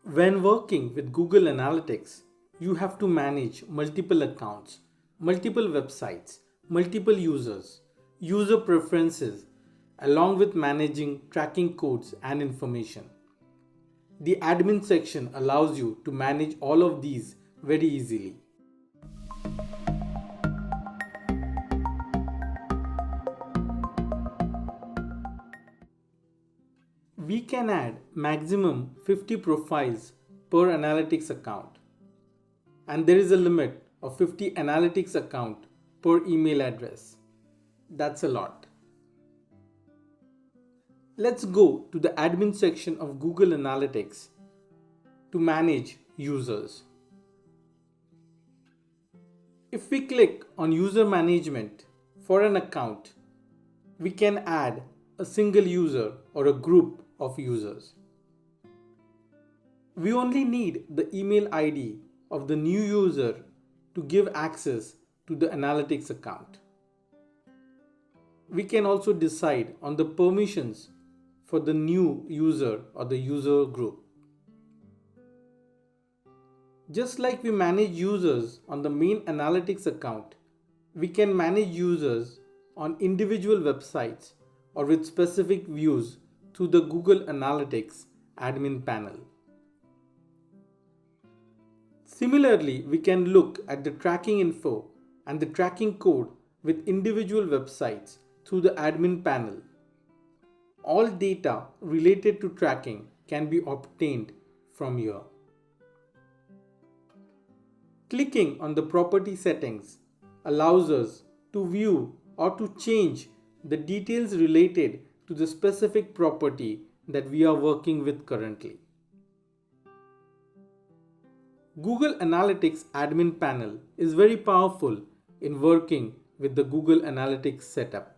When working with Google Analytics, you have to manage multiple accounts, multiple websites, multiple users, user preferences, along with managing tracking codes and information. The admin section allows you to manage all of these very easily. We can add maximum 50 profiles per analytics account, and there is a limit of 50 analytics account per email address. That's a lot. Let's go to the admin section of Google Analytics to manage users. If we click on user management for an account, we can add a single user or a group of users. We only need the email ID of the new user to give access to the analytics account. We can also decide on the permissions for the new user or the user group. Just like we manage users on the main analytics account, we can manage users on individual websites or with specific views through the Google Analytics admin panel. Similarly, we can look at the tracking info and the tracking code with individual websites through the admin panel. All data related to tracking can be obtained from here. Clicking on the property settings allows us to view or to change the details related to the specific property that we are working with currently. Google Analytics admin panel is very powerful in working with the Google Analytics setup.